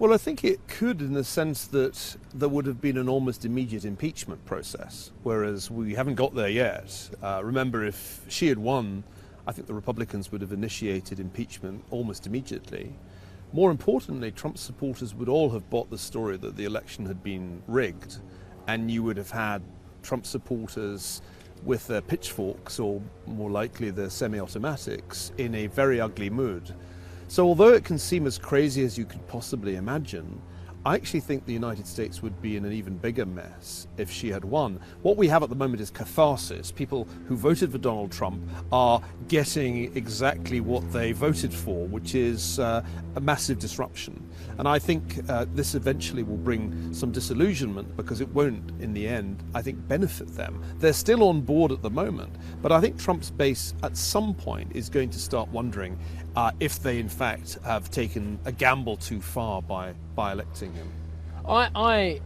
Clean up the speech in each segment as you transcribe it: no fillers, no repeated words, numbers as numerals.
Well, I think it could in the sense that there would have been an almost immediate impeachment process, whereas we haven't got there yet. Remember, if she had won, I think the Republicans would have initiated impeachment almost immediately. More importantly, Trump supporters would all have bought the story that the election had been rigged, and you would have had Trump supporters with their pitchforks, or more likely their semi-automatics, in a very ugly mood. So although it can seem as crazy as you could possibly imagine, I actually think the United States would be in an even bigger mess if she had won. What we have at the moment is catharsis. People who voted for Donald Trump are getting exactly what they voted for, which is a massive disruption. And I think this eventually will bring some disillusionment, because it won't, in the end, I think, benefit them. They're still on board at the moment, but I think Trump's base at some point is going to start wondering if they, in fact, have taken a gamble too far by electing him. I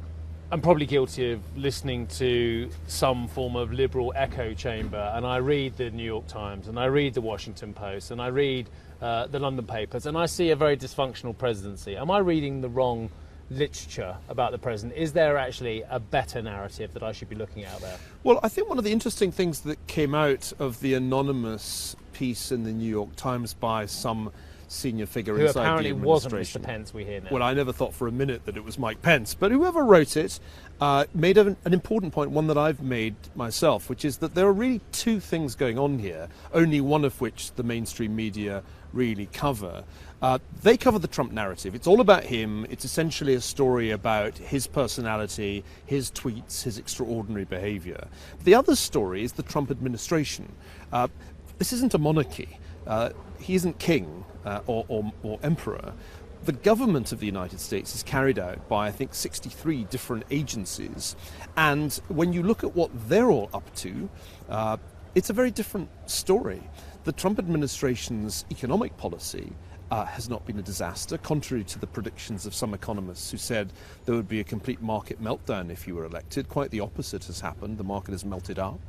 am probably guilty of listening to some form of liberal echo chamber, and I read the New York Times, and I read the Washington Post, and I read the London papers, and I see a very dysfunctional presidency. Am I reading the wrong literature about the president? Is there actually a better narrative that I should be looking at there? Well, I think one of the interesting things that came out of the anonymous piece in the New York Times by some senior figure who inside the apparently wasn't administration. Mr. Pence, we hear now. Well, I never thought for a minute that it was Mike Pence, but whoever wrote it made an important point, one that I've made myself, which is that there are really two things going on here, only one of which the mainstream media really cover. They cover the Trump narrative. It's all about him. It's essentially a story about his personality, his tweets, his extraordinary behavior. The other story is the Trump administration. This isn't a monarchy. He isn't king or emperor. The government of the United States is carried out by, I think, 63 different agencies. And when you look at what they're all up to, it's a very different story. The Trump administration's economic policy has not been a disaster, contrary to the predictions of some economists who said there would be a complete market meltdown if you were elected. Quite the opposite has happened. The market has melted up.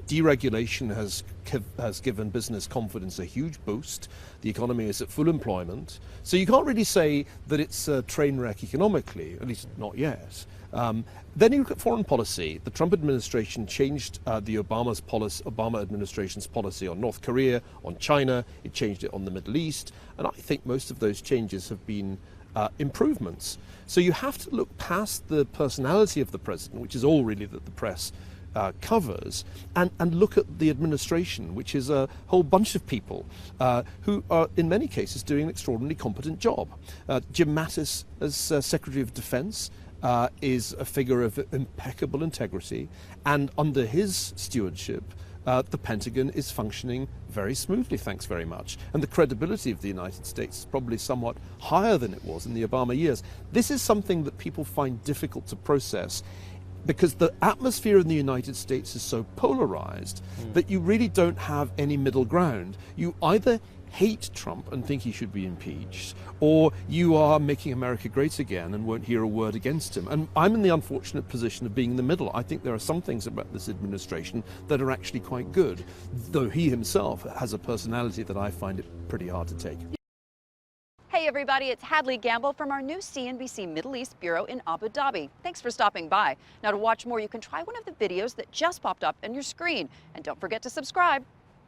Deregulation has given business confidence a huge boost. The economy is at full employment. So you can't really say that it's a train wreck economically, at least not yet. Then you look at foreign policy. The Trump administration changed the Obama administration's policy on North Korea, on China. It changed it on the Middle East. And I think most of those changes have been improvements. So you have to look past the personality of the president, which is all really that the press covers, and look at the administration, which is a whole bunch of people who are, in many cases, doing an extraordinarily competent job. Jim Mattis, as Secretary of Defense, is a figure of impeccable integrity, and under his stewardship, the Pentagon is functioning very smoothly, thanks very much. And the credibility of the United States is probably somewhat higher than it was in the Obama years. This is something that people find difficult to process, because the atmosphere in the United States is so polarized that you really don't have any middle ground. You either hate Trump and think he should be impeached, or you are making America great again and won't hear a word against him. And I'm in the unfortunate position of being in the middle. I think there are some things about this administration that are actually quite good, though he himself has a personality that I find it pretty hard to take. Hey everybody, it's Hadley Gamble from our new CNBC Middle East Bureau in Abu Dhabi. Thanks for stopping by. Now, to watch more, you can try one of the videos that just popped up on your screen. And don't forget to subscribe.